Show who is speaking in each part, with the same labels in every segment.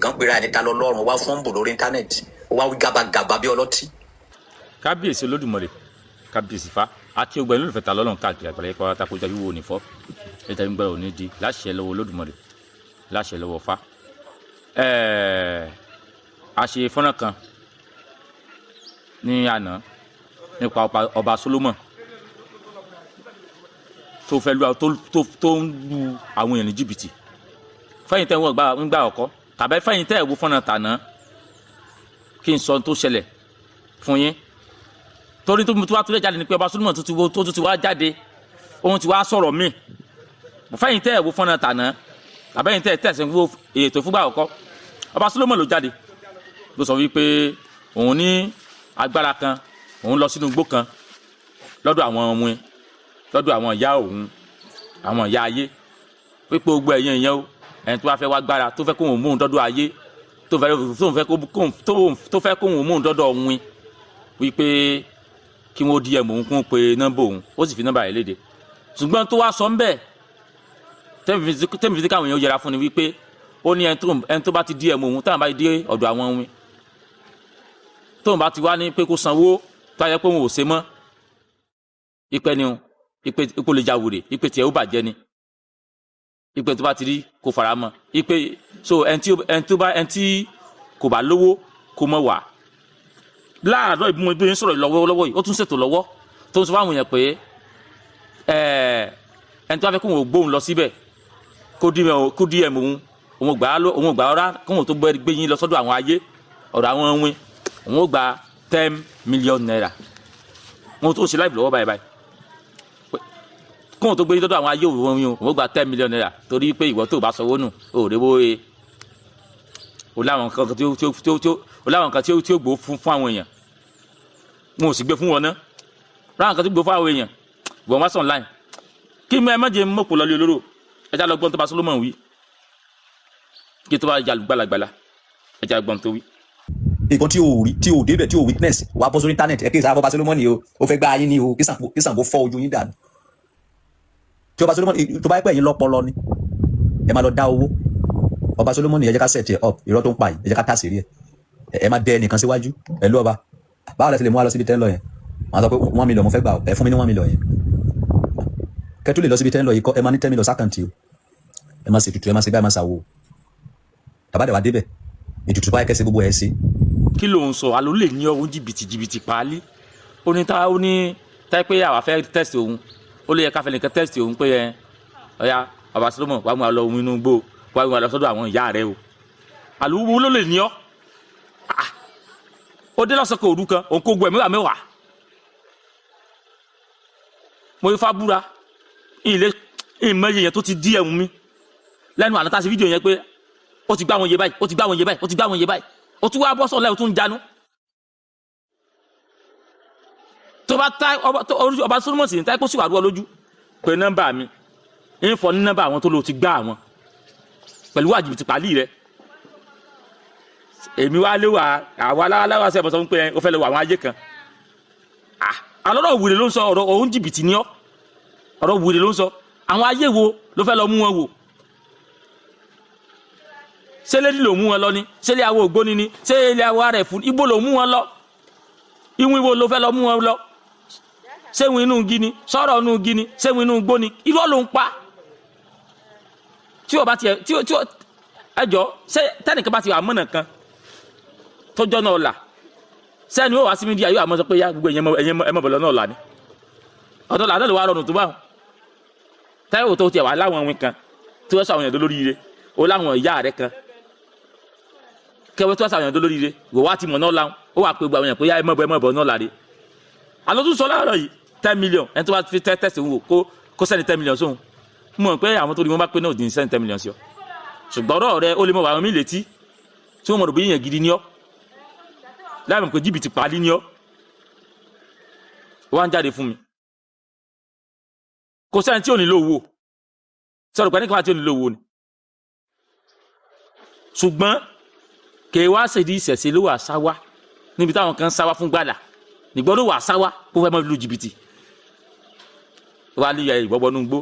Speaker 1: kan pera ẹni ta lọ lọ́rùn wá fún bò lórí íńtánẹ́ẹ̀tì wá wí gàbàgàbà bí ọlọ́tí.
Speaker 2: kábíyèsí olódùmarè kábíyèsí fa àti ògbẹ́ni olùfẹ́ ta lọ́lọ́run káàkiri àgbàlá yẹn pátá kó jáde wò ní fọ́ ètò ìgbà òní di láṣẹ lọ́wọ́ olódùmarè láṣẹ lọ́wọ́ fa. a ṣe fọ́nrán kan ní àná nípa ọba Solomon tó fẹ́ lu tó ń lu àwọn èèyàn ní jìbìtì fẹ́yìn tẹ́ ń gbà ọkọ tàbí fẹ́yìn tẹ́ ẹ̀ wo fọ́nrán tàná kí n sọ tó ṣẹlẹ̀ fún yín torí tó wá tó lè jáde ni pé ọba Solomon tó ti wá jáde ohun ti wá sọ̀rọ̀ míì fẹ́yìn tẹ́ ẹ̀ wo fọ́nrán tàná tàbí fẹ́yìn tẹ́ ẹ̀ tẹ̀sẹ̀ wo ètò ìfúngbà ọkọ ọba Solomon ló jáde ló sọ wípé òun ní agbára kan òun lọ sínú igbó kan lọ́dọ̀ àwọn ọmọ ẹ̀ lọ́dọ̀ àwọn ìyá òun àwọn ìyá ayé pípé gbogbo ẹ̀yìn ìyẹn o ẹni tó bá fẹ́ wá gbára tó fẹ́ kó òun mú un dọ́dọ̀ ayé tó fẹ́ kó òun mú un dọ́dọ̀ òun wípé kí wọ́n DM òun kún pé nọ́mbà òun ó sì fi nọ́mbà rẹ̀ léde ṣùgbọ́n tó wá sọ ń bẹ̀ tẹ́mi fi káwọn èèyàn yẹra fún ni wípé ó ní ẹni tó bá ti DM òun táwọn bá dé ọ̀dọ̀ àwọn òun tóun bá ti wá ní pé kó sanwó tó ayẹ pé òun ò ṣe mọ́ ìpẹ́ ni o ìpè lè ja wèrè ìpè tiẹ̀ ó bàjẹ́ ni ìpè tó bá ti rí kó fara mọ́ ìpè so ẹni tí kò bá lówó kó mọ̀ wá láàárọ̀ ìbímọ ibi yẹn sọ̀rọ̀ lọ́wọ́ yìí ó tún ṣètò lọ́wọ́ tó ń sọ fáwọn èèyàn pé ẹni tó bá fẹ́ kó òun gbóhùn lọ síbẹ̀ kó DM òun gbà ọ́rá kó òun tó gbé yín lọ sọ́dọ̀ àwọn ayé ọ̀dọ̀ àwọn ohun òun ó gba 10 million naira wọn tó ṣe láìpẹ́ lọ́wọ́ báyìí kóhun tó gbé dọ́dọ̀ àwọn ayé òun yìí òun gba 10 million naira torí pé ìwọ tó bá sanwó nù ó rèwó e ó láwọn nǹkan tí ó gbó fún àwọn èèyàn wọn ò sì gbé fún wọn náà láwọn nǹkan tí ó gbó fún àwọn èèyàn ìwọ̀n wá sàn láì kí ẹ má jẹ mọ̀pọ̀ lọ́lẹ́ olóró ẹja lọ gbọ́n tó bá Solomon wí kí tó bá jà gbalagbala ẹja gbọ́n tó wí.
Speaker 1: nǹkan tí o rí tí o débẹ̀ tí o witness wàá bọ́ sórí internet ẹ kí ìsàbọ̀ ọba Solomon ni o ó fẹ́ gbá ayé ni o kí Ṣàngó fọ́ ojú yín dànù tí ọba Solomon tó bá pẹ́ yín lọ́pọlọ ni ẹ máa lọ dá owó ọba Solomon ni ẹ jẹ́ ká set ẹ up irọ́ tó ń pa yìí ẹ jẹ́ ká tà sí rí ẹ má dẹ ẹnìkan síwájú ẹ lú ọba báwo lẹ ti lè mú wa lọ síbi tẹ́ ń lọ yẹn màá sọ pé 1 million mo fẹ́ gbà ẹ fún mi ní 1 million yẹn kẹ́tù lè lọ síbi tẹ́ ń lọ yìí kọ́ ẹ máa ní 10 million sákàǹtì o ẹ máa ṣètùtù ẹ máa ṣe gbá ẹ máa ṣàwò tàbá dẹ̀ wá débẹ̀ ètùtù báyìí kẹsẹ̀ gbogbo ẹ̀ ṣe.
Speaker 2: kí ló ń sọ àló lè ní ọ̀hún jìbìtì paálí ó ní táyé pé àwa fẹ́ test òun ó lè yẹ káfẹ́ nìkan test òun pé ọ̀ya ọba Solomon wàá mú wa lọ ohun inú gbó wàá mú wa lọ sọ́dọ̀ àwọn ìyá rẹ o àlùwò ló lè ní ọ́ ó dé lọ́sọ̀kọ̀ òru kan òun kó gbọ́ ẹ̀mí wà mẹ́wàá mo yí fábúra ìmọ̀ iye yẹn tó ti DM mi lẹ́nu àná tá a ṣe fídíò yẹn pé ó ti gbá wọn yé báyìí ó ti gbá wọn yé báyìí ó ti gbá wọn yé báyìí ó tún wá bọ́ sọ̀lẹ́ ó tún ń janú tó bá tá ọba Solomon sì ní táyé kó sì wà rú ọ lójú pé nọ́mbà mi ń fọ ní nọ́mbà àwọn tó lò ti gbá àwọn pẹ̀lú wà jìbìtì pàálí rẹ èmi wá lé wa àwọn aláwọ̀ ṣe bọ̀sọ̀ pé ó fẹ́ lọ wọ àwọn ayé kan àlọ́rọ̀ wùrẹ̀ ló ń sọ ọ̀rọ̀ òun jìbìtì ni ọ́ ọ̀rọ̀ wùrẹ̀ ló ń sọ àwọn ayé wo ló fẹ́ lọ mú wọn wò ṣé lé nílò mú wọn lọ ni ṣé lé àwọn ògbóni ni ṣé lé àwọn ará ẹ̀fún ibo ló mú wọn lọ ìwọ̀n ibo ló fẹ́ lọ mú wọn lọ ṣé ìwọ̀n inú gini sọ̀rọ̀ inú gini ṣé ìwọ̀n inú gbóni irọ́ ló ń pa tí o bá tiẹ̀ tí o ẹjọ́ ṣé tẹ́nìkan bá ti wà mọ́nà kan tọ́jọ́ náà là sẹ́ni ó wá sí mídíà yóò àmọ́ sọ pé yá gbogbo ẹ̀yẹn mọ̀bọ̀lọ́ náà là ní ọ̀dọ́ làdọ́ lè wá rọrùn tó bá wọn táyọ̀ tó tiẹ̀ wà láwọn ohun kan tí wọ́n sọ àwọn èèyàn tó lóríire ó láwọn ìyá rẹ̀ kan kẹwẹ́ tí wọ́n sọ àwọn èèyàn tó lóríire wò wá ti mọ̀ náà láwọn ó wà pé gbogbo àwọn èèyàn pé yá ẹmọ̀bọ̀ náà là rí àlọ́ tún sọ láàárọ̀ yìí 10 million ẹni tó bá fi tẹ́sì wò kó sẹ́ni 10 million sóhun mọ̀ pé àwọn tó rí wọn bá pé náà dín sẹ́ni 10 million sí ọ ṣùgbọ́n ọ̀rọ̀ rẹ ó lè mọ̀ wà wọn mí létí tí wọ́n mọ̀ rò bí èèyàn gidi ní ọ láàrín pé jìbìtì pàálí ní ọ wá ń jáde fún mi kò sẹ́ni tí ò ní lówó sọ̀rọ̀ pé nígbà tí ò ní lówó ni ṣùgbọ́n kèé wá ṣèdí ìṣẹ̀ṣe ló wà sáwá níbi táwọn kan sáwá fún gbàdà nígbọ́n ló wà sáwá kó fẹ́ mọ́ lu jìbìtì wà ní ìwọ́bọnú gbó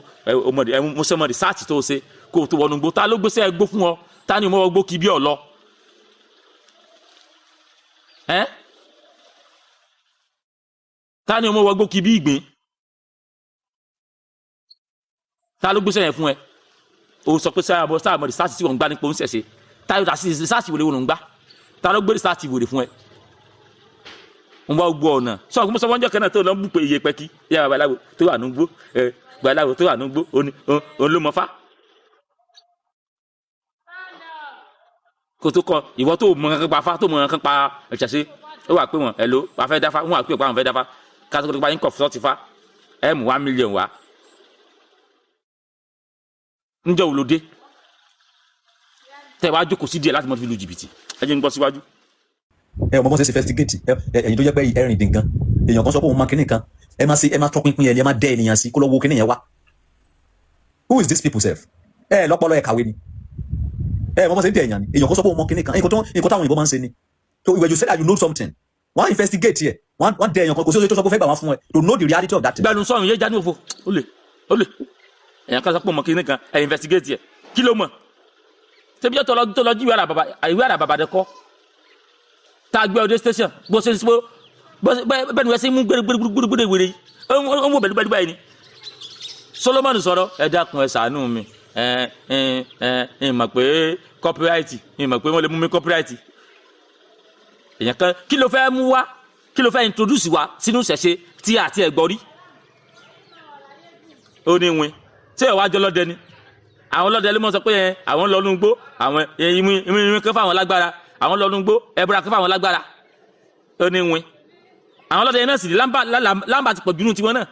Speaker 2: mọ́sẹ́mọ́dì sáàtì tó ṣe kó tó wọnú gbó ta ló gbéṣẹ́ gbó fún ọ ta ni mo gbó kí bí ọ̀lọ́ ta ni ọmọ wọgbó kí bí ìgbín ta ló gbéṣẹ́ yẹn fún ẹ o sọ pé sáà mọ̀ rìsáàtì tí wọ́n ń gbá nípa oúnjẹ ṣe ta yóò dá sí rìsáàtì wòlé wọn ń gbá ta ló gbé rìsáàtì wòlé fún ẹ ń wá gbọ́ ọ̀nà sọ fún sọfọ́njọ́ kan náà tó lọ ń bù pé iye pẹ́kí yá babaláwo tó wà núgbó babaláwo tó wà núgbó òun ló mọ fá kò tó kọ ìwọ tó mọ kankan pa fá tó mọ kankan pa ẹ̀ṣẹ̀ṣe ó wà pé wọn ẹ̀ ló wà fẹ́ dáfá wọn wà pé àwọn fẹ́ dáfá kátó tó bá yín kọ̀ fún ọtí fá ẹ̀ mú 1 million wá ńjọ́ wo ló dé tẹ́ wá jókòó sí díẹ̀ láti mọ́ fi lu jìbìtì ẹ jẹ́ ń gbọ́ síwájú.
Speaker 1: ọmọ bọ́n ṣe investigate ẹ̀yin tó jẹ́ pé ẹ̀rìn dín gan èèyàn kan sọ pé òun máa kíní kan ẹ máa tọpinpin ẹ máa dẹ ènìyàn sí kó lọ wo kíní yẹn wá who is this people sef lọ́pọ̀lọ́ ẹ kàwé ni ọmọ bọ́n ṣe ń dẹ èèyàn ni èèyàn kan sọ pé òun mọ kíní kan nǹkan táwọn òyìnbó máa ń ṣe ni so when you say that you know something wọ́n investigate yẹ wọ́n dẹ èèyàn kan kò sí oṣù tó sọ pé fẹ́ gbà wá fún ẹ to know the reality of that thing.
Speaker 2: gbẹnu sọrun yé jáde òfo ó lè èèyàn kan sọ pé òun mọ kíní kan ẹ investigate yẹ kí ló mọ̀ tẹbi jẹ́ tó lọ jí ìwé àràbàbà dẹ kọ́ tá a gbé ọdẹ station bó ṣe ń sọ bẹ́ẹ̀ ni wọ́n ṣe ń mú gbèrègbèrè wèrè yìí ó ń wò bẹ́ẹ̀ báyìí ni Solomon sọ̀rọ̀ ẹ dákun ẹ ṣàánú mi ẹ mọ̀ pé copyright ẹ mọ̀ pé wọ́n lè mú mi copyright èèyàn kan kí ló fẹ́ mú wá kí ló fẹ́ introduce wá sínú ṣẹ̀ṣe tí àti ẹ̀gbọ́n rí ó ní win ṣé ẹ̀ wá jọ lọ́dẹ ni àwọn ọlọ́dẹ ló mọ̀ sọ pé àwọn lọ́nu gbó àwọn ìmú kan fáwọn lágbára àwọn lọ́nu gbó ẹ̀bùrà kan fáwọn lágbára ó ní win àwọn ọlọ́dẹ náà sì ní lámbà ti pọ̀ jùnú tiwọn náà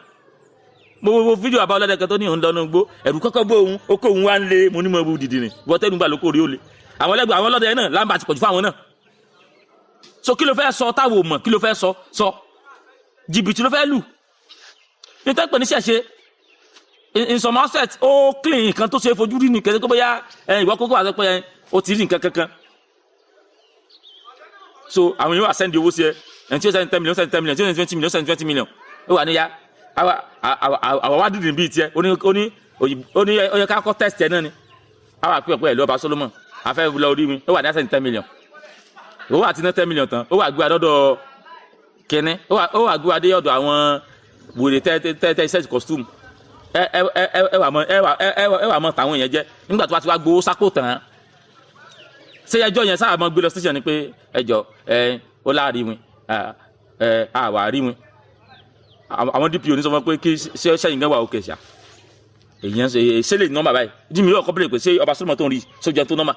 Speaker 2: mo wo fídíò àbá ọlọ́dẹ kan tó ní òun lọ́nu gbó ẹ̀rù kọ́kọ́ bó òun ó kó òun wá ń lé mo ní mọ̀ bú dìdì ni bọ́tẹ́nu gbà ló kó rí ó lé àwọn ọlọ́dẹ náà lámbà ti pọ̀ jù fáwọn náà so kí ló fẹ́ sọ táwọn ò mọ̀ kí ló fẹ́ sọ jìbìtì ló fẹ́ lù nítorí pé níṣẹ́ ṣe in some aspect ó clean nǹkan tó ṣe fojú rí ní kẹsẹ́ kó bóyá ìwọ kókó wà sọ pé ó ti rí nǹkan kankan so àwọn yóò send owó sí ẹ ẹni tí ó send 10 million send 10 million tí ó send 20 million send 20 million ó wà níyà àwọn wá dìde bíi tiẹ ó ní ó yẹ ká kọ́ test ẹ náà ni àwọn àpè ọ̀pẹ ìlú ọba Solomon afẹ́ lọ orí mi ó wà ní send 10 million ó wà ti ná 10 million tán ó wà gbé adọ́dọ̀ kẹ́ni ó wà gbé adé ọ̀dọ̀ àwọn wèrè tẹ́ set costume ẹ wà mọ tàwọn yẹn jẹ nígbà tó bá ti wá gbowó sápò tán ṣé ẹjọ́ yẹn sáà mọ gbé lọ station ni pé ẹjọ́ ó láàrin win àwà rí win àwọn DPO ní sọ fún pé kí sẹ́yìn gan wà òkè ṣá èyàn ṣe lè nọ́mbà báyìí jí mi yóò kọ́ bílẹ̀ pé ṣé ọba Solomon tó ń rí sójú ẹ tó nọ́mbà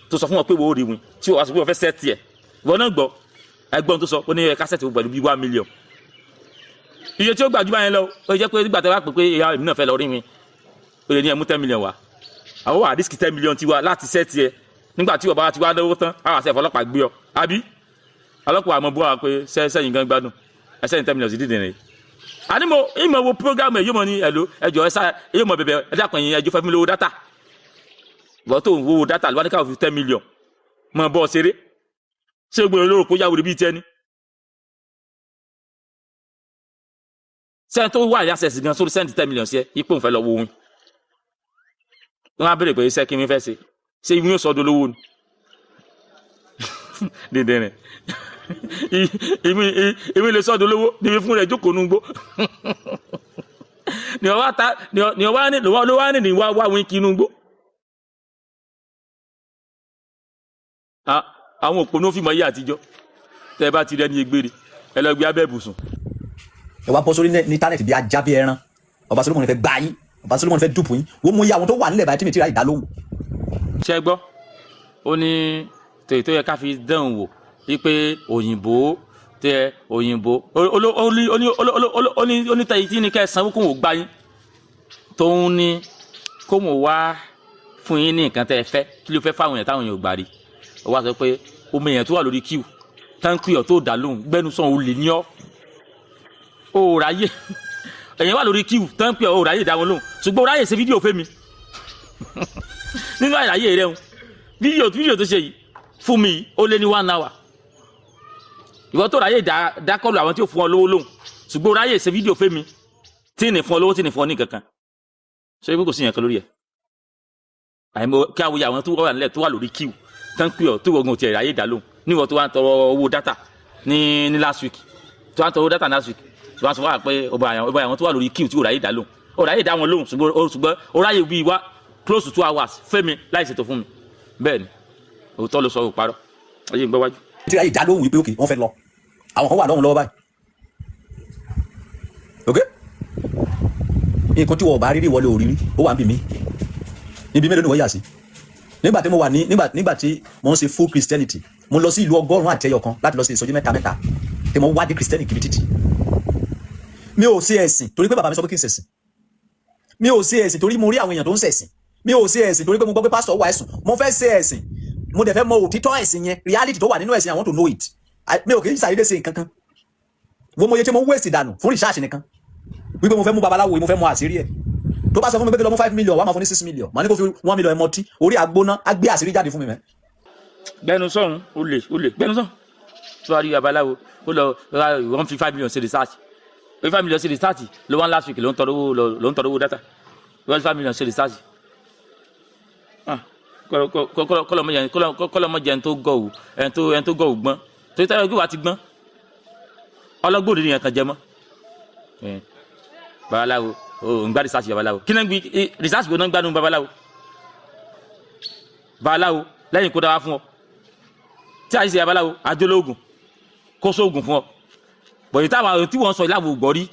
Speaker 2: tó sọ fún wọn pé wo rí win tí wọ́n sọ pé wọ́n fẹ́ sẹ́ẹ̀tì ẹ̀ ìwọ náà gbọ́ ẹgbọ́n tó sọ ó ní ẹ̀ka sẹ́ẹ̀tì pẹ̀lú bíi 1 million iye tí ó gbàjú báyẹn lọ ó jẹ́ pé nígbà tí wọ́n pè pé ìyá èmi náà fẹ́ lọ rí mi ó lè ní ẹ̀mú 10 million wá àwọn wà risk 10 million ti wá láti sẹ́ẹ̀tì ẹ̀ nígbà tí ọba ti wá lọ́wọ́ tán àwọn àṣẹ ìfọlọ́pàá gbé ọ àbí ọlọ́pàá àmọ́ bú wa pé sẹ́yìn gan gbádùn ẹsẹ̀ ní 10 million sí dídì rẹ̀ àní mo ìmọ̀ wo program ẹ̀ yóò mọ̀ ní ẹ̀lò ẹjọ́ ẹ̀sà yóò mọ̀ bẹ̀bẹ̀ ẹ̀dá kan yẹn ẹjọ́ fẹ́ mi lówó dátà bọ́ tó ń wo dátà lọ́wọ́ ní káwọ́ fi 10 million mọ̀ bọ́ ṣeré ṣé gbogbo olóró kó yáwó bíi tiẹ̀ ni sẹ́yìn tó wà ní access gan sórí send 10 million sí ẹ ipò ń fẹ́ lọ wo òun wọ́n á bèrè pé iṣẹ́ kí mi fẹ́ ṣe ìwé yóò sọ ọdún lówó ni dídì rẹ̀ ìwé lè sọ ọdún lówó níbi fún rẹ̀ jókòó núgbó ni ọwá ní wá wín kí núgbó àwọn òpónú fìmọ̀ yí àtijọ́ tẹ́ bá ti rẹ́ ní egbére ẹlẹ́gbẹ́ abẹ́ ibùsùn
Speaker 1: ẹ wá bọ́ sórí ní íńtánẹ́ẹ̀tì bí ajá bí ẹran ọba Solomon fẹ́ gbá yín ọba Solomon fẹ́ dùpù yín wọ́n mú iye àwọn tó wà nílẹ̀ báyìí tí mi ti ra ìdá lóhùn.
Speaker 2: ṣé gbọ́ ó ní tèyí tó yẹ ká fi dán wò wípé òyìnbó tẹ òyìnbó ó ní tẹ̀yí tí ní kẹ́ ẹ sanwó kó wò gbá yín tóun ní kó wò wá fún yín ní nǹkan tẹ́ ẹ fẹ́ kí ló fẹ́ fáwọn èèyàn táwọn èèyàn ò gbà rí ó wá sọ pé omi èèyàn tó wà lórí kíw táǹkì ọ̀ tó dà lóhùn gbẹ́nusàn ò lè ní ọ́ òòráyè èyàn wà lórí kíw tán pé òòráyè dá wọn lóhùn ṣùgbọ́n òòráyè ṣe fídíò fẹ́mi nínú àìráyè rẹ̀ ń fídíò tó ṣe yìí fún mi ó lé ní 1 hour ìwọ tó ráyè dákọlù àwọn tí ó fún ọ lówó lóhùn ṣùgbọ́n òòráyè ṣe fídíò fẹ́mi tí ní fún ọ lówó tí ní fún ọ ní kankan ṣe é bí kò sí yẹn kan lórí ẹ̀ àìmọ̀ kí awòye àwọn tó wà nílẹ̀ tó wà lórí kíw tán pé ọ tó gbọ̀ngàn ti ẹ̀ráyè dá lóhùn níwọ̀n tó wá ń tọrọ owó data ní last week tó wá ń tọrọ owó data last week tó wá ń sọ wá pé ọba àwọn tó wà lórí queue tí ò ráyè dá lóhùn ò ráyè dá wọn lóhùn ṣùgbọ́n ó ráyè bí wá close to 2 hours fẹ́mi láì ṣètò fún mi bẹ́ẹ̀ ni òótọ́ ló sọ ò parọ́ ọyẹ́ ìgbọ́ wájú.
Speaker 1: tí ráyè dá lóhùn wípé òkè wọ́n fẹ́ lọ àwọn kan wà lọ́hùn lọ́wọ́ báyìí ok nǹkan tí wọ́n bá rírí wọlé òrírí ó wà ń bì mí níbi mélòó ni wọ́n yà sí nígbà tí mo wà ní nígbà tí mo ń ṣe full Christianity mo lọ sí ìlú 100 àti ẹyọ kan láti lọ sí ìsọjí mẹ́ta tí mo wá dé Christianity kiri títì mi ò ṣe ẹ̀sìn torí pé bàbá mi sọ pé kí n ṣẹ̀sìn mi ò ṣe ẹ̀sìn torí mo rí àwọn èèyàn tó ń ṣẹ̀sìn mi ò ṣe ẹ̀sìn torí pé mo gbọ́ pé pásítọ̀ wà ẹ̀sùn mo fẹ́ ṣe ẹ̀sìn mo dẹ̀ fẹ́ mọ òtítọ́ ẹ̀sìn yẹn reality tó wà nínú ẹ̀sìn I want to know it mi ò kì í ṣàdédé ṣe nǹkan kan wo mo yẹ tí mo waste dànù fún research nìkan wípé mo fẹ́ mú babaláwo mo fẹ́ mọ àṣírí ẹ̀ tó bá sọ fún mi pé kí lọ mú 5 million wà máa fún ní 6 million màá ní kó fi 1 million ẹmọ tí orí agbóná á gbé àṣírí jáde fún mi mẹ́.
Speaker 2: gbẹnu sọ̀hún ó lè gbẹnu sọ̀hún tó wá rí babaláwo ó lọ wọ́n fi 5 million ṣe research 5 million ṣe research ló wá last week ló ń tọrọ owó data wọ́n fi 5 million ṣe research kọlọmọjẹ ẹni tó gọ̀ ò gbọ́n torí táwọn ẹgbẹ́ wa ti gbọ́n ọlọ́gbọ́n òdìrí yẹn kan jẹ mọ́ babaláwo ń gbá research babaláwo kí náà ń gbé research bí ó náà ń gbádùn babaláwo lẹ́yìn kó dáwà fún ọ tí a ṣe babaláwo adólógún kó sóògùn fún ọ bọ̀dé táwọn tí wọ́n sọ ìlàwọ̀ gbọ́rí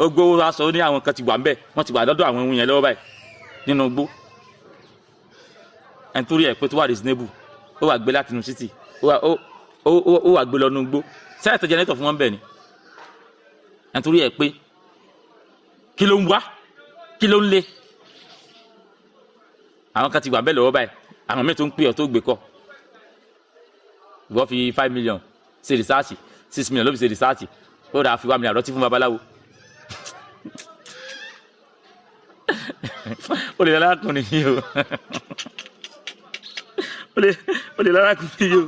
Speaker 2: ogbó wa sọ ní àwọn kan ti wà ń bẹ̀ wọ́n ti wà lọ́dọ̀ àwọn ohun yẹn lọ́wọ́ báyìí nínú gbó ẹni tó rí ẹ̀ pé tó wà reasonable ó wà gbé láti inú city ó wà gbé lọ́nu gbó sẹ́yìn tó jẹ́nẹ́tọ̀ fún wọn bẹ̀ ni ẹni tó rí ẹ̀ pé kí ló ń wá kí ló ń lé àwọn kan ti wà bẹ́ẹ̀ lọ́wọ́ báyìí àwọn mẹ́rin tó ń pè ọ́ tó gbé kọ́ ìwọ fi 5 million ṣe research 6 million ló fi ṣe research ó dà fi 1 million rọtí fún babaláwo ó lè lárakùnrin yìí o ó lè lárakùnrin yìí o.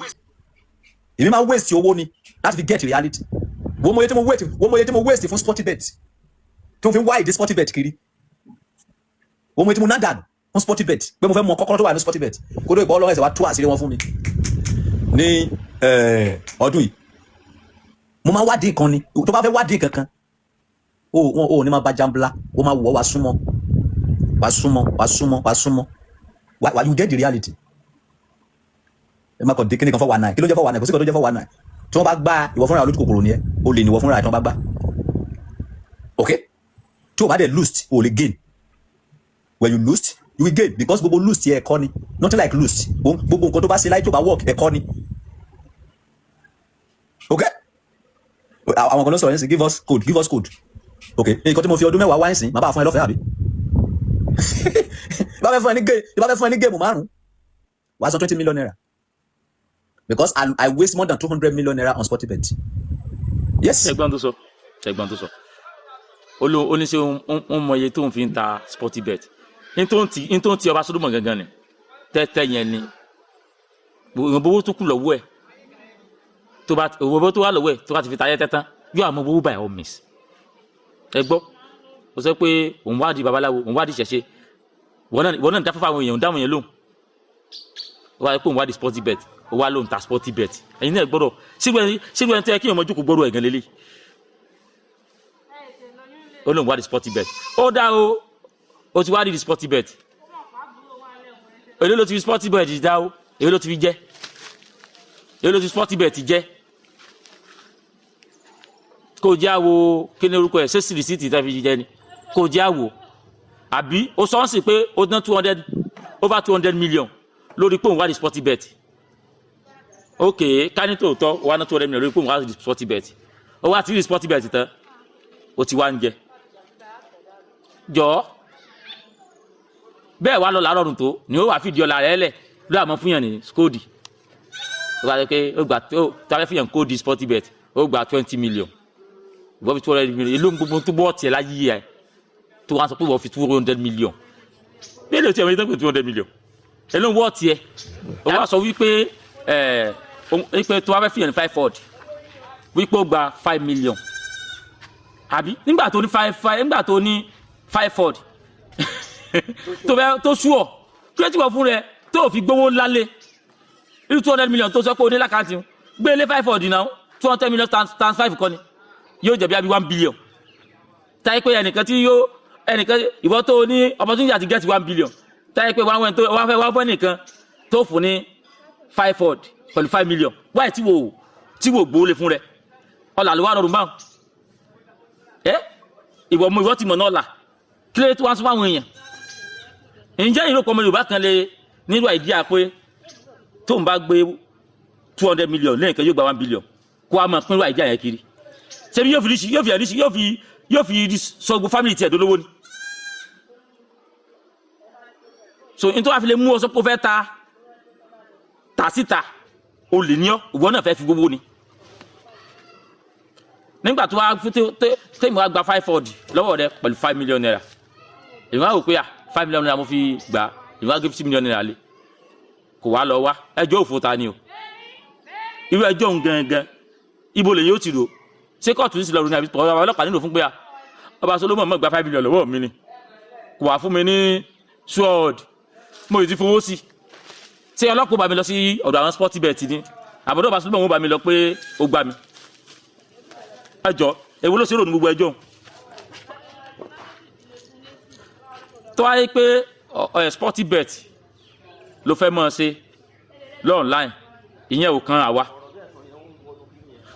Speaker 1: èmi máa waste owó ni láti fi get reality wọ́n mọ̀ iye tí mo waste fún Sportybet tí mo fi ń wá ìdí Sportybet kiri wọ́n mọ̀ iye tí mo ná dànù fún Sportybet pé mo fẹ́ mọ kọ́kọ́rọ́ tó wà ní Sportybet kó dé ìgbà ọlọ́run ẹ̀sẹ̀ wá tú àṣírí wọn fún mi ní ọdún yìí mo máa wádìí kan ni tó bá fẹ́ wádìí kankan o ní máa bá jambla o máa wọ̀ wá súnmọ́ wà you get the reality ẹ má kàn dé kíní kan 419 kí ló jẹ́ 419 kò sí kan tó jẹ́ 419 tí wọ́n bá gbá ìwọ fúnra olójú kòkòrò ni ẹ o lè níwọ fúnra ẹ tí wọ́n bá gbá ok tí o bá dẹ̀ lose o lè gain when you lose you will gain because gbogbo lose ti ẹ̀kọ́ ni nothing like lose gbogbo nǹkan tó bá ṣe láì tó bá work ẹ̀kọ́ ni ok àwọn kan ló sọ̀rọ̀ yẹn sí give us code ok nǹkan tí mo fi ọdún mẹ́wàá wá ń sìn má bá fún ẹ lọ́fẹ̀ẹ́ àbí bá fẹ́ fún ẹ ní géèmù 5 wàá sọ 20 million naira because I waste more than 200 million naira on Sportybet yes.
Speaker 2: ẹ̀gbọ́n tó sọ ó ní ṣe ń mọ iye tó ń fi ń ta Sportybet ní tó ń ti ọba sódùmọ̀ gangan ni tẹ́tẹ́ yẹn ni owó tó kù lọ́wọ́ ẹ̀ owó tó wà lọ́wọ́ ẹ̀ tó bá ti fi ta ayẹ́ tẹ́tán yóò àmọ́ owó by all means ẹ gbọ́ ó sọ pé òun wádìí babaláwo òun wádìí ṣẹ̀ṣẹ̀ wọ́n náà dáfẹ́fẹ́ àwọn èèyàn dáhùn yẹn lóhùn ó wá pé òun wádìí Sportybet ó wá lóhùn ta Sportybet ẹ̀yin náà gbọ́dọ̀ sígbẹ́ ẹni tó yẹ kí èèyàn mọ́jú kó gbọ́dọ̀ ẹ̀gàn lélẹ̀ ó lóhùn wádìí Sportybet ó dá o ti wádìí Sportybet èló ló ti fi Sportybet dá o èló ló ti fi jẹ́ èló ló ti fi Sportybet jẹ́ kò jẹ́ àwo kí ni orúkọ ẹ̀ ṣé sírísítì tẹ́ fi jẹ́ ni kò jẹ́ àwo àbí ó sọ ń sìn pé ó ná over 200 million lórí pé òun wá di Sportybet ok ká ní tòótọ́ ó wá ná 200 million lórí pé òun wá di Sportybet ó wá ti rí Sportybet tán ó ti wá ń jẹ jọ bẹ́ẹ̀ wá lọ làárọ̀rùn tó ni ó wà fìdí ọ̀la rẹ̀ lẹ̀ ló àmọ́ fún yàn ní skodi ó wá pé ó gbà tó tàbí fún yàn kóòdì Sportybet ó gba 20 million wọ́n fi 200 million èló gbogbo tó bọ́ tiẹ̀ láyé ẹ̀ tó wá sọ pé wọ́n fi 200 million bẹ́ẹ̀ lè tiẹ̀ wọ́n yẹ tán pé 200 million èló wọ́ tiẹ̀ ó wá sọ wípé tó wá fẹ́ fi yàn ní 5 Ford wípé ó gba 5 million àbí nígbà tó ní 5 Ford tó sú ọ kí ló ti wọ fún rẹ tó fi gbowó lálé irú 200 million tó sọ pé o ní lákàntì gbé lé 500 náà 200 million times 5 kọ́ ni yóò jẹ́ bí i 1 billion táyé pé ẹnìkan ìwọ tó ní opportunity àti get 1 billion táyé pé wọ́n fẹ́ nìkan tó fún ní 500 pẹ̀lú 5 million wáyé tí wò gbó lè fún rẹ ọ̀là ló wà lọ́rùn báwọn ìwọ ti mọ̀ náà là kí lè tó wá sún fáwọn èèyàn ǹjẹ́ ìrókò ọmọ Yorùbá kan lè nílò àìdíà pé tó ń bá gbé 200 million lẹ́yìn kan yóò gba 1 billion kó a máa pínlẹ̀ àìdíà yẹn kiri ṣe bí yóò fi sọ gbogbo family tiẹ̀ dolówó ni so n tó wá fi lè mú ọ sọ pé ó fẹ́ ta síta o lè ní ọ ìwọ náà fẹ́ fi gbogbo ni nígbà tó wá tẹ́mi wá gba 500 lọ́wọ́ rẹ pẹ̀lú 5 million naira èmi wá rò pé 5 million naira mo fi gbà èmi wá gé 50 million naira lé kò wá lọ wá ẹjọ́ òfò ta ni o irú ẹjọ́ òun gangan ibo lè yóò ti rò ṣé kóòtù sì lọ rò ní àbí ọba ọlọ́pàá nílò fún pé ọba Solomon mọ̀ gba 5 million lọ́wọ́ mi ni kò wá fún mi ní sword mo ti fowó sí ṣé ọlọ́pàá bá mi lọ sí ọ̀dọ̀ àwọn sporty bet ni àbọ̀dọ̀ ọba Solomon bá mi lọ pé ó gbà mí ẹjọ́ èwo ló ṣe rò ní gbogbo ẹjọ́ tó wáyé pé sporty bet ló fẹ́ mọ́ ṣe lọ́ọ̀nláìn ìyẹn ò kan àwa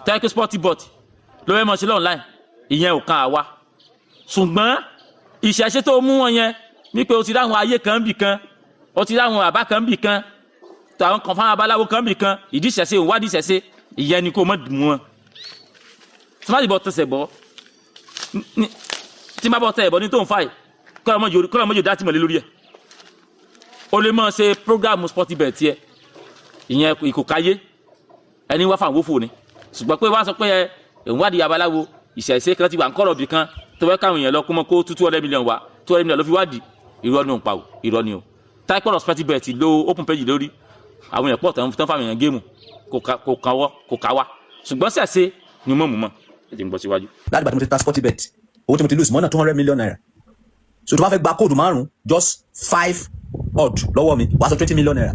Speaker 2: tó wáyé pé sporty bet ló fẹ́ mọ́ ṣe lọ́ọ̀nláìn ìyẹn ò kan àwa ṣùgbọ́n ìṣẹ̀ṣe tó mú wọn yẹn wípé o ti ráwọn ayé kan bì kan o ti ráwọn àbá kan bì kan tàwọn kan fáwọn abaláwo kan bì kan ìdí ìṣẹ̀ṣe òun wádìí ìṣẹ̀ṣe ìyẹn ni kò mọ̀ dùn wọn tí má dìbò tẹsẹ̀ bọ́ tí má bọ́ tẹ̀ bọ́ ní tó ń fà yìí kọ́lá mọ́jọ́ dá tìmọ̀lé lórí ẹ̀ o lè mọ̀ ṣe program sporty bet tiẹ̀ ìyẹn ìkòkáyé ẹni wá fáwọn òfò ni ṣùgbọ́n pé wá sọ pé ìwádìí abaláwo ìṣẹ̀ṣe kan ti wà ń kọ́rọ̀ bì kan tó fẹ́ káwọn èèyàn lọ kó mọ́ kó 200 million wá 200 million ló fi wádìí irọ́ ni òun pa ò irọ́ ni o type of sporty bet ló open page lórí àwọn èèyàn pọ̀ tán fáwọn èèyàn géèmù kò káwá ṣùgbọ́n ṣẹ̀ṣe ni mọ̀ mọ̀ ẹ̀jẹ̀ ń bọ̀ síwájú.
Speaker 1: láti bá tí mo ti ta sporty bet owó tí mo ti lose mọ́nà 200 million naira so tó bá fẹ́ gba kóòdù márùn-ún just 5 odd lọ́wọ́ mi wàá sọ 20 million naira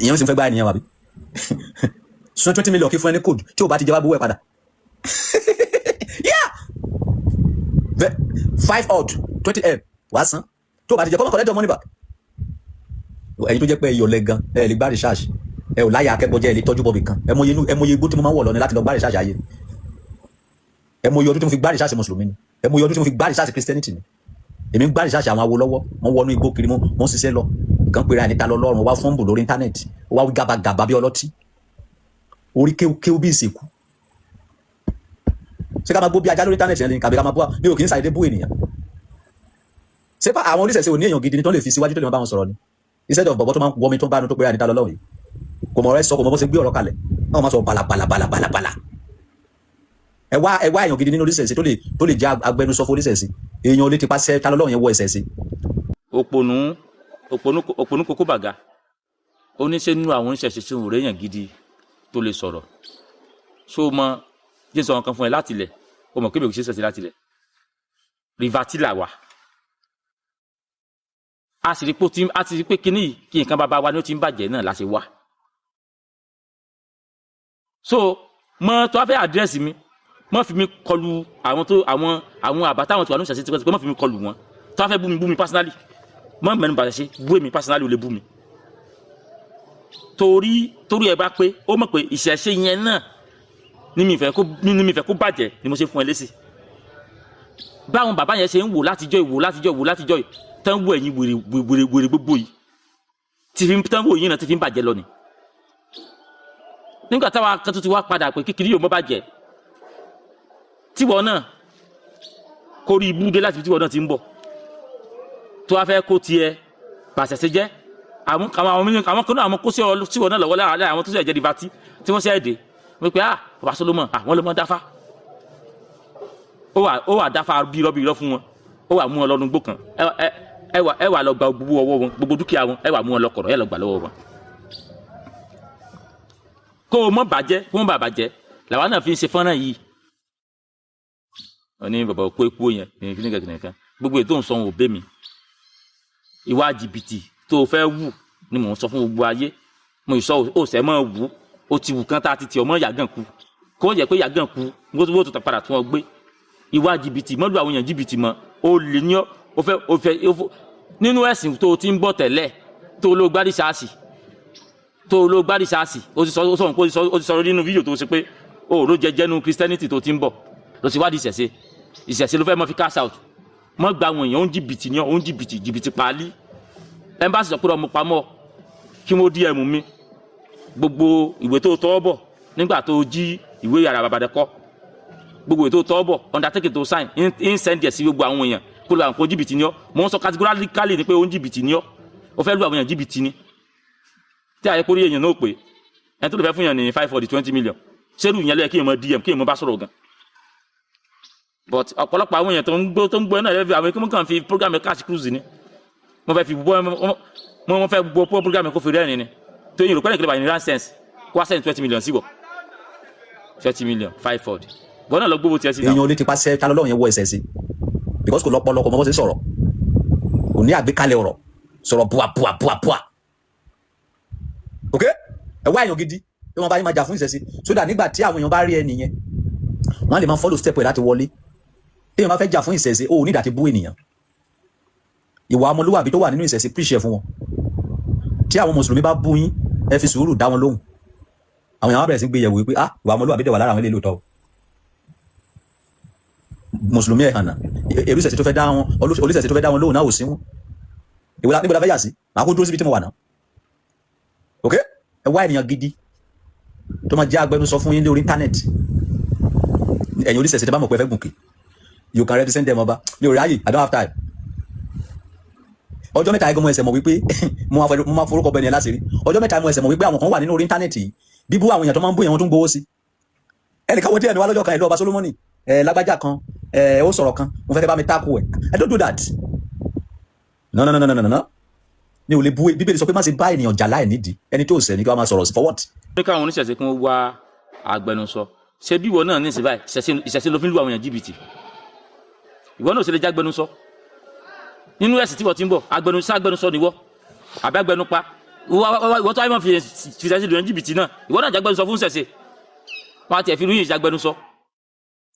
Speaker 1: ìyẹn sì ń fẹ́ gbá ènìyàn wà bí sọ 20 million kí fún ẹni kóòdù tí ò bá ti jẹ wá bówó ẹ̀ padà 5 odd 20m wàá san tó bá ti jẹ kọ́mọ̀ collect your money back ẹ̀yin tó jẹ́ pé ẹ̀yọ̀ lẹ́gan ẹ̀ lè gbá research ẹ ò láyà akẹ́kọ̀ọ́jẹ́ ilé tọ́jú bọ̀bì kan ẹ mọye igbó tí mo máa ń wọ̀ lọ ní láti lọ gbá research ayé ẹ mọye ọdún tí mo fi gbá research mùsùlùmí ni ẹ mọye ọdún tí mo fi gbá research christianity ni èmi ń gbá research àwọn awo lọ́wọ́ wọ́n wọnú igbó kiri wọ́n ń ṣiṣẹ́ lọ nǹkan pèrè àníta lọ lọ́rùn wá fọ́nbù lórí íńtánẹ́ẹ̀tì wá wí gàbàgàbà bí ọlọ́tí orí kéwú bí ìsìnkú ṣé ká máa gbó bí ajá lórí íńtánẹ́ẹ̀tì yẹn kàbí ká máa bú mi ò kì í ṣàìdé bú ènìyàn ṣé àwọn oníṣẹ̀ṣe ò ní èèyàn gidi ni tó lè fi síwájú tó lè máa bá wọn sọ̀rọ̀ ni instead of bọ̀bọ̀ tó máa ń wọmi tó ń bá nu tó pèrè àníta lọ lọ́rùn yìí kò mọ̀ rẹ́ sọ kò mọ̀ bó ṣe gbé ọ̀rọ̀ kalẹ̀ náà máa sọ balabala ẹ wá èèyàn gidi nínú oníṣẹ̀ṣe tó lè jẹ́ agbẹnusọ fún oníṣẹ̀ṣe èèyàn ò lè ti pàṣẹ ta lọ́lọ́run yẹn wọ ìṣẹ̀ṣe.
Speaker 2: òpònú kókó bàgà oníṣẹ́ nínú àwọn oníṣẹ̀ṣe tí òun réèyàn gidi tó lè sọ̀rọ̀ ṣó mọ jésù àwọn kan fún ẹ láti ilẹ̀ o mọ̀ kébè kò ṣe ṣẹ̀ṣẹ̀ láti ilẹ̀ rivatila wa a sì rí pé kíní kí nǹkan bàbá wa ni ó ti ń bàjẹ́ náà láti wà so mọ tó wá fẹ́ àdírẹ́sì mi mọ fi mi kọlu àwọn àbá táwọn tó wà ní ìṣẹ̀ṣẹ̀ tí wọ́n mọ fi mi kọlu wọn tó wá fẹ́ bú mi personally mọ mẹ́nu bàjẹ́ ṣe bú èmi personally ò lè bú mi torí ẹ bá pé ó mọ̀ pé ìṣẹ̀ṣẹ̀ yẹn náà ní mi fẹ́ kó bàjẹ́ ni mo ṣe fún ẹ lésì báwọn bàbá yẹn ṣe ń wò látijọ́ tán wò ẹ̀yìn wèrè gbogbo yìí tán wò yìí náà ti fi ń bàjẹ́ lọ ni nígbà táwa kan tó ti wá padà pé kíkiri yóò mọ́ bàjẹ́ tíwọ́ náà kó rí ibú dé láti tíwọ́ náà ti ń bọ̀ tó wá fẹ́ kó tiẹ̀ pàṣẹṣẹ jẹ́ àwọn kan náà àwọn kó sí tíwọ́ náà lọ́wọ́ láàárín àwọn tó sì ẹ̀jẹ̀ dìbàtí tí wọ́n sì ẹ̀dẹ̀ wípé bàbá Solomon àwọn ló mọ́ dáfá ó wà dáfá bí irọ́ fún wọn ó wà mú wọn lọ́nu gbó kan ẹ wà lọ gba gbogbo ọwọ́ wọn gbogbo dúkìá wọn ẹ wà mú wọn lọ kọ̀rọ̀ ẹ lọ gbà lọ́wọ́ wọn kó o mọ bàjẹ́ kó o mọ bàjẹ́ làwọn náà fi ń ṣe fọ́nrán yìí wọ́n ní bàbá òkú epo yẹn kìnìkan gbogbo ètò ìsọ̀hún òbé mi ìwà jìbìtì tó o fẹ́ wù ni mò ń sọ fún gbogbo ayé mo sọ ó sẹ́ mọ́ wù ó ti wù kán tá a ti tì ọmọ yàgàn kú kó jẹ́ pé yàgàn kú wọ́n tó padà tún ọ gbé ìwà jìbìtì mọ́lú àwọn èèyàn jìbìtì mọ́ ó lè ní ó fẹ́ nínú ẹ̀sìn tó ti ń bọ̀ tẹ́lẹ̀ tó ló gbádìí sáàsì ó ti sọ nínú fídíò tó ṣe pé ó ló jẹjẹ́ nínú Christianity tó ti ń bọ̀ ló ti wádìí ìṣẹ̀ṣe ló fẹ́ mọ́ fi cash out mọ́ gba àwọn èèyàn ó ń jìbìtì ní ó ń jìbìtì pálí ẹmbásì sọ pé ọmọ pamọ́ kí mo dí ẹ̀mú mi gbogbo ìwé tó tọ́ bọ̀ nígbà tó jí ìwé yàrá bàbàdẹ́kọ́ gbogbo ìwé tó tọ́ bọ̀ undertaking tó sign in send ẹ̀ sí gbogbo àwọn èèyàn kó lè wà nǹkan jìbìtì ní ọ́ mo ń sọ categorically ni pé ó ń jìbìtì ní ọ́ ó fẹ́ lu àwọn èèyàn jìbìtì ni tí àyè kórìí èèyàn náà pé ẹni tó lè fẹ́ fún yàn ní 5 million ṣerú ìyẹn lẹ́yìn kí èèyàn mọ DM kí èèyàn mọ bá sọ̀rọ̀ gan but ọ̀pọ̀lọpọ̀ àwọn èèyàn tó ń gbọ́ náà lẹ́fẹ̀ẹ́ àwọn èèyàn kàn fi program cash cruise ni wọ́n fẹ́ gbọ́ program kó fi rẹ́rìn ni tó yìn rò pẹ́ẹ́nì kílẹ̀ bá ní nonsense kó wá sẹ́yìn 20 million sí wọ̀ 30 million 5 fold bọ́n náà lọ gbówó tiẹ̀ sí náà.
Speaker 1: èèyàn ò lè ti pàṣẹ ta lọ́lọ́run yẹn wọ ẹsẹ̀ sí because kò lọ́pọ̀lọpọ̀ mọ́ bó ṣe sọ̀rọ̀ kò ní àgbékalẹ̀ ọ̀rọ̀ sọ̀rọ̀ bua ok ẹ wá èèyàn gidi tí wọ́n bá yín máa jà fún ìṣẹ̀sí so that nígbà tí àwọn èèyàn bá rí ẹni yẹn wọ́n á lè máa follow step ẹ̀ láti wọlé tí èèyàn bá fẹ́ jà fún ìṣẹ̀sí ó ní ìdàtí bú ènìyàn ìwà ọmọlúwàbí tó wà nínú ìṣẹ̀sí píṣẹ̀ fún wọn tí àwọn mùsùlùmí bá bú yín ẹ fi sùúrù dá wọn lóhùn àwọn èèyàn á bẹ̀rẹ̀ sí gbé yẹ̀wò wípé ìwà ọmọlúwàbí dẹ̀ wà lára àwọn ilé lóòótọ́ mùsùlùmí ẹ̀ hànà èrú ìṣẹ̀sí tó fẹ́ dá wọn olùṣẹ̀sí tó fẹ́ dá wọn lóhùn náà ò sí wọn níbo la fẹ́ yà sí màá kó dúró síbi tí mo wà náà ok ẹ wá ènìyàn gidi tó máa jẹ́ agbẹnusọ fún yín lórí íńtánẹ́ẹ̀tì ẹ̀yin oníṣẹ̀ṣẹ̀ tẹ́ bá mọ̀ pé ẹ fẹ́ gùnkè you can represent them ọba mi ò ráyè I don't have time ọjọ́ mẹ́ta ẹgbẹ́ mo ẹsẹ̀ mọ̀ wípé mo máa forúkọ bẹ́ẹ̀ ni ẹ láti rí ọjọ́ mẹ́ta mo ẹsẹ̀ mọ̀ wípé àwọn kan wà nínú orí íńtánẹ́ẹ̀tì yìí bíbú àwọn èèyàn tó máa ń bú èèyàn tó ń gbowó sí ẹnìkan wo díẹ̀ ní wá lọ́jọ́ kan ẹ̀dọ́ ọba Solomoni lágbájá kan ó sọ̀rọ̀ kan mo fẹ́ kẹ́ bá mi tákù ẹ̀ I don't do that no ní o lè bú bíbélì sọ pé má ṣe bá ènìyàn jà láì nídìí ẹni tó ṣẹ̀ ní kí wọ́n máa sọ̀rọ̀ sí for what.
Speaker 2: ní káwọn oníṣẹ̀ṣe kí wọ́n wá agbẹnusọ ṣé bí ìwọ náà ní ìsìn báyìí ìṣẹ̀ṣe ló fi ń lu àwọn èèyàn jìbìtì ìwọ náà ò ṣe lè jágbẹnusọ nínú ẹ̀sìn tí wọ́n ti ń bọ̀ agbẹnusọ ni wọ́ àbí agbẹnupa ìwọ tó wáyé mọ̀ fi ìṣẹ̀ṣe lu èèyàn jìbìtì náà ìwọ náà jágbẹnusọ fún ìṣẹ̀ṣe wọ́n á tiẹ̀ fi rúyìn jágbẹnusọ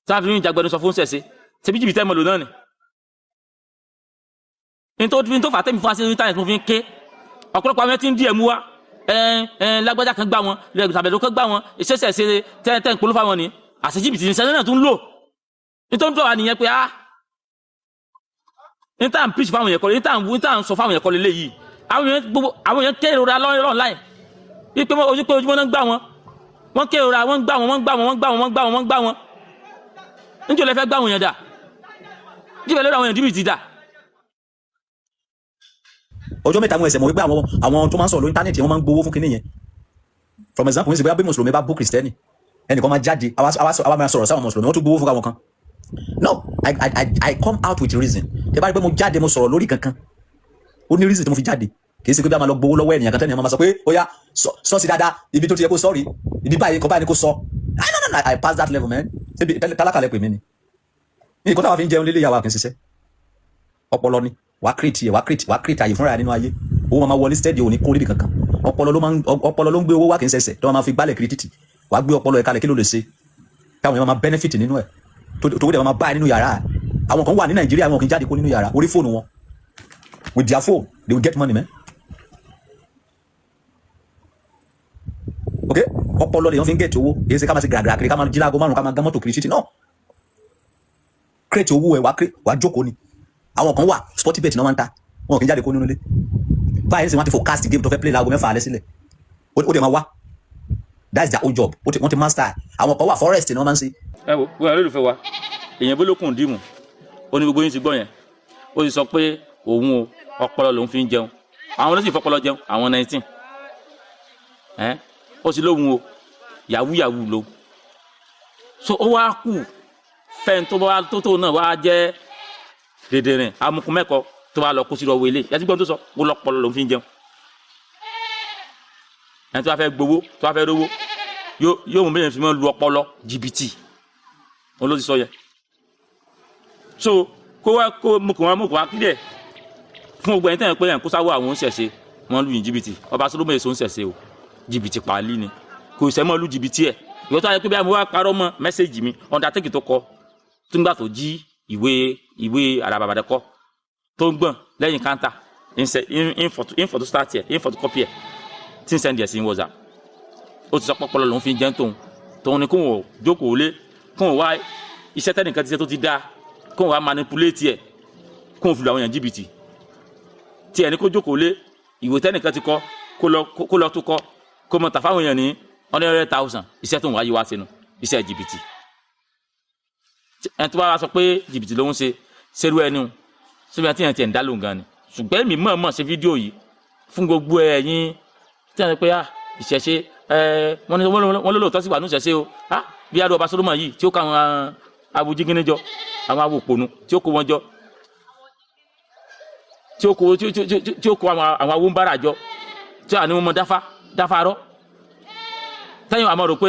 Speaker 2: tí wọ́n fi rúyìn jágbẹnusọ fún ìṣẹ̀ṣe ṣe bí jìbìtì ẹ̀ mọ̀ lò náà ni nítorí tó fà tẹ́mi fún aṣẹ́ internet mo fi ń ké ọ̀pọ̀lọpọ̀ àwọn tí ń díẹ̀ mú wa lágbájá kan gbá wọn lẹ́gbẹ̀tàbẹ̀lú kan gbá wọn ìṣẹ́ṣẹ́ ṣe tẹ́ ń polówó fáwọn ni àṣejìbìtì ní sẹ́lẹ̀ náà tún lò nítorí tó wà nìyẹn pé níta ń pitch fáwọn èèyàn kọ́lé níta ń sọ fáwọn èèyàn kọ́lé léyìí àwọn èèyàn kérora lọ́rọ̀ láì wípé ojúmọ́ náà gbá wọn wọ́n kérora wọ́n gbá wọn níjọ́ lẹ fẹ́ gbá wọn yẹn dà jíbẹ̀ lórí àwọn èèyàn jìbìtì dà
Speaker 1: ọjọ́ mẹ́ta mo ẹsẹ̀ mọ̀ wípé àwọn tó máa ń sọ̀rọ̀ lórí íńtánẹ́ẹ̀tì wọ́n máa ń gbowó fún kinní yẹn for example ní sè bóyá bí mùsùlùmí bá bú kìrìsìtẹ́nì ẹnìkan máa jáde àwa máa sọ̀rọ̀ sáwọn mùsùlùmí wọ́n tún gbowó fún káwọn kan no I come out with reason tẹ bá rí pé mo jáde mo sọ̀rọ̀ lórí kankan ó ní reason tí mo fi jáde kì í ṣe pé bí a máa lọ gbowó lọ́wọ́ ènìyàn kan tẹ́nìyàn máa sọ pé ó yá sọ sí dáadáa ibi tó ti yẹ kó sọ́ọ̀rì ibi báyìí kọ́ báyìí ni kó sọ no I pass that level man ṣébi tálákàlẹ̀ pè mí ni nǹkan táwa fi ń jẹun lílé ìyàwó àkínsíṣẹ́ ọpọlọ ni wàá create àyè fúnra nínú ayé owó máa wọlé steady òní kórìbì kankan ọpọlọ ló ń gbé owó wá kì í ṣẹ̀ṣẹ̀ tó máa fi gbálẹ̀ kiri títì wàá gbé ọpọlọ ẹ̀ kalẹ̀ kí ló lè ṣe táwọn èèyàn máa benefit nínú ẹ̀ tó dẹ̀ máa bá ẹ nínú yàrá àwọn kan wà ní Nàìjíríà wọn kì í jáde kó nínú yàrá orí fóònù wọn with their phone they will get money man ok ọpọlọ lèèyàn fi ń get owó èyí ṣe ká máa ṣe gàràgàrà kiri ká máa jí láago márùn ká máa gán mọ́tò kiri títì náà create owó ẹ̀ wàá jókòó ni àwọn kan wà Sportybet náà máa ń ta wọn kì í jáde kó nínú ilé báyìí nísìnyí wọ́n ti forecast game tó fẹ́ play láago 6 alẹ́ sílẹ̀ ó dẹ̀ máa wá that's their own job wọ́n ti master àwọn kan wà forest ni wọ́n máa ń ṣe.
Speaker 2: ẹ wo bóyá olólùfẹ́ wa èèyàn bó lókun dìímù ó ní gbogbo yín ti gbọ́ yẹn ó ti sọ pé òun ọpọlọ lòun fi ń jẹun àwọn olóṣèlú fọpọlọ jẹun àwọn 19 ó sì lóhun o yahoo ló so ó wá kù fẹ́ni tó náà wá jẹ́ dèdèrìn amukun mẹ́kọ tó bá lọ kó sí lọ́wọ́ ilé yàtí gbọ́n tó sọ kó lọ́pọlọ ló ń fi jẹun ẹni tó bá fẹ́ gbowó tó bá fẹ́ rówó yóò mú bẹ́ẹ̀ fi mọ́ lu ọpọlọ jìbìtì òun ló ti sọ yẹn so kó mú kó wá kílẹ̀ fún gbogbo ẹni tẹ́yìn pé yẹn kó sáwọ́ àwọn oníṣẹ̀ṣe wọn lu yìn jìbìtì ọba Solomoni èso oníṣẹ̀ṣe o jìbìtì pàálí ni kò sẹ́ mọ́ lu jìbìtì ẹ̀ ìwọ tó ayẹ pé bí mo wá parọ́ mọ́ mẹ́sẹ̀gì mi undertake tó kọ tó ń gbà tó jí ìwé àràbàbàdẹ kọ tó ń gbọ̀n lẹ́yìn káńtà in photo start ẹ̀ in photo copy ẹ̀ tí ń send ẹ̀ sí WhatsApp ó ti sọ pọ́pọ́lọ́ lòún fi jẹ́ tóun ni kóun jókòó lé kóun wá iṣẹ́ tẹ́nìkan ti ṣe tó ti dáa kóun wá manipulate ẹ̀ kóun fi lu àwọn èèyàn jìbìtì tí ẹni kó jókòó lé ìwé tẹ́nìkan ti kọ kó lọ tó kọ kó mọ tàfáwọn èèyàn ní 100,000 iṣẹ́ tóun wáyé wá sínú iṣẹ́ jìbìtì ẹni tó bá wá sọ pé jìbìtì ló ń ṣe ṣerú ẹni o síbi àti ẹni tí ẹ̀ ń dá lóhùn gan ni ṣùgbọ́n èmi mọ̀ ṣe fídíò yìí fún gbogbo ẹ̀yin tí wọ́n sọ pé ìṣẹ̀ṣe wọ́n lóòótọ́ sí wà ní ìṣẹ̀ṣe o bí adó ọba Solomon yìí tí ó kó àwọn abujigini jọ àwọn awòpònú tí ó kó wọn jọ tí ó kó àwọn awóńbára jọ tí àwọn ọmọ dáfá rọ tẹ́yìn àmọ́ rò pé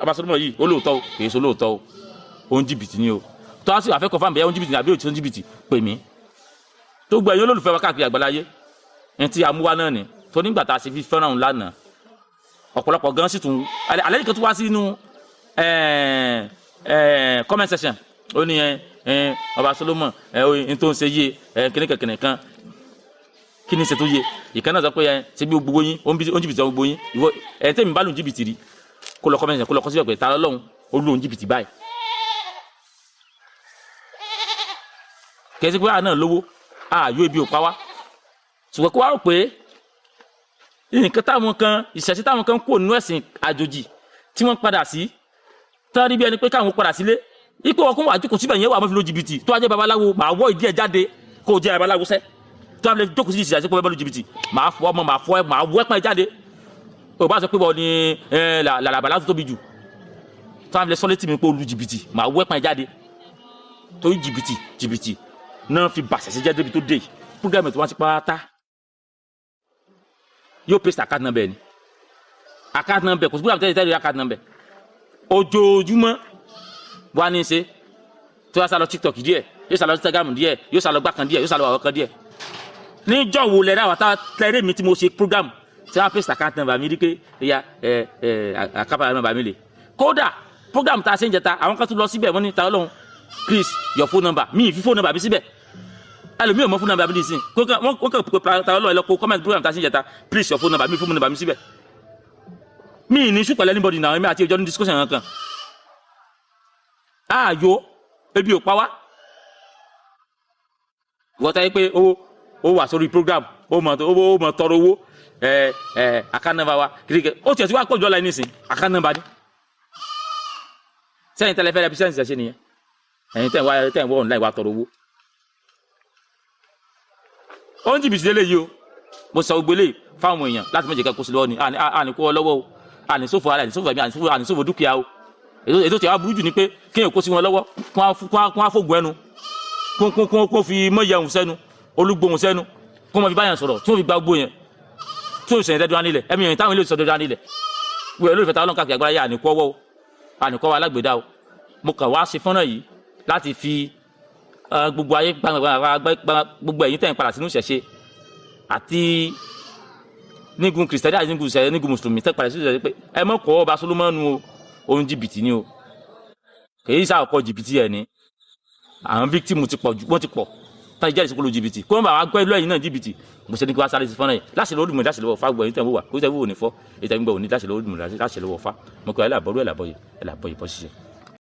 Speaker 2: ọba Solomon yìí ó lóòótọ́ o kì í so lóòótọ́ o òun jìbìtì ni o tó a sì wà fẹ́ kọ́ fáwọn bẹ́ẹ̀ òun jìbìtì ni àbí òun jìbìtì pè mí tó gbọ́ ẹ̀yin olólùfẹ́ wa káàkiri àgbáláyé ẹni tí a mú wá náà ni tó nígbà tá a ṣe fi fẹ́ràn òun lánàá ọ̀pọ̀lọpọ̀ gan sì tún alẹ́ yìí kan tó wá sínú comment section ó ní ọba Solomon ẹni tó ń ṣe yé kìnìkan kí ni ṣe tó yé ìkan náà sọ pé ṣe bí gbogbo yín ó ń jìbìtì gbogbo yín ìwọ ẹ̀ tẹ́mi bá lù jìbìtì rí kó lọ comment section kó lọ kọ́ síbẹ̀ pé ta lọ́lọ́run ó lù òun jìbìtì báyìí kẹ́sí pé àná lówó ààyò ibi ò pa wá ṣùgbọ́n kó wá rò pé nǹkan táwọn kan ìṣẹ̀ṣẹ̀ táwọn kan kò nínú ẹ̀sìn àjòjì tí wọ́n padà sí tán rí bí ẹni pé káwọn padà sílé ipò ọkùnrin wà jókòó síbẹ̀ yẹn wà mọ́ fi lo jìbìtì tó wá jẹ́ babaláwo màá wọ́ ìdí ẹ̀ jáde kó o jẹ́ babaláwo sẹ́ tó wá fi lè jókòó sí ìṣẹ̀ṣẹ̀ pé bẹ́ẹ̀ lo jìbìtì màá fọ́ ọmọ màá wọ́ ẹ̀pọ̀n ẹ̀ jáde ò bá sọ pé bọ́ ni làlàbàlà tó tóbi jù tó wá fi lè sọ létí mi pé o lu jìbìtì màá wọ́ ẹ̀pọ̀n ẹ̀ jáde torí jìbìtì náà fi bàṣẹ̀ sí jẹ́ débi tó dé yìí program tí wọ́n ti pátá yóò paste account number ni account number kò sí program tẹ́lẹ̀ account number ojoojúmọ́ wà ní í ṣe tó yà sá lọ TikTok díẹ̀ yóò sá lọ Instagram díẹ̀ yóò sá lọ gbàkan díẹ̀ yóò sá lọ àwọn kan díẹ̀ níjọ́ wo lẹ́rẹ́ àwọn tẹ́lẹ̀ mi tí mo ṣe program tí wọ́n paste account number mi rí pé ẹ̀yà account number mi lè kódà program tá a ṣe ń jẹta àwọn kan tún lọ síbẹ̀ wọ́n ní ta Ọlọ́run please your phone number mi ì fi phone number mi síbẹ̀ ẹlòmíì ò mọ phone number mi nísìn wọ́n kàn pé ta Ọlọ́run ẹ lọ kó comment program tá a ṣe ń jẹta please your phone number mi phone number mi síbẹ̀ mi ì ní ṣùpẹ̀lẹ́ anybody náà mi àti ìjọ ní discussion kankan ààyò ebi ò pa wá wọ́n ta yẹ pé ó wà sórí program ó mọ̀ tọrọ owó account number wa kìrìkẹ́ ó tiẹ̀ tí wàá pọ̀jù ọ̀la ẹ̀ nísìn account number ni sẹ́yìn tẹ́lẹ̀ fẹ́ represent ṣe nìyẹn ẹ̀yin tẹ́ ń wá online wa tọrọ owó ó ń jìbìtì lélẹ̀ yìí o mo sọ gbélé fáwọn èèyàn láti méje kan kó sí lọ́wọ́ ni àní kó lọ́wọ́ o àní sófò ara àní sófò ẹ̀mí àní sófò dúkìá o ètò tí a burú jù ni pé kéèyàn kó sí wọn lọ́wọ́ kó wá fògùn ẹnu kó fi mọ́yà òun sẹ́nu olúgbòhùn sẹ́nu kó mọ́ fi báyàn sọ̀rọ̀ tí wọ́n fi gba gbó yẹn tí wọ́n fi sẹ̀yìn dẹ́dọ́ nílẹ̀ ẹ̀mí yẹn táwọn ilé ìsọdọ́ dá nílẹ̀ wíwẹ̀ lórí ìfẹ́ta ọlọ́nkà àgbáyé àníkọ́wọ́ o àníkọ́wọ́ alágbèdá o mo kàn wá ṣe fọ́nrán yìí láti fi gbogbo ayé gbogbo ẹ̀yin tẹ̀yìn padà sínú ìṣẹ̀ṣe àti nígun kìrìsìtẹ́nì àti nígun mùsùlùmí tẹ́ padà sínú ìṣẹ̀ṣe pé ẹ mọ̀ kọ́ ọba Solomon o òun jìbìtì ni o kèyí sáà kọ́ jìbìtì ẹ̀ ní àwọn fíktìmù ti pọ̀ jù wọ́n ti pọ̀ táyì jáde síkúlù jìbìtì kó wọn bá wá gbọ́ ìlú ẹ̀yìn náà jìbìtì mo ṣe ní kí wọ́n sáré sí fọ́nrán yìí láṣẹ lọ́wọ́ dùnmọ̀ láṣẹ lọ́wọ́ fá gbọ́ ẹ̀yin tẹ̀ ń wò wá kó tẹ̀ wò ní fọ́ èyí tẹ̀ ń gbọ́ òní láṣẹ lọ́wọ́ dùnmọ̀ láṣẹ lọ́wọ́ fá mo kọ́ ẹ̀ làbọ̀rú ẹ̀ làbọ̀yè bọ́ ṣiṣẹ́.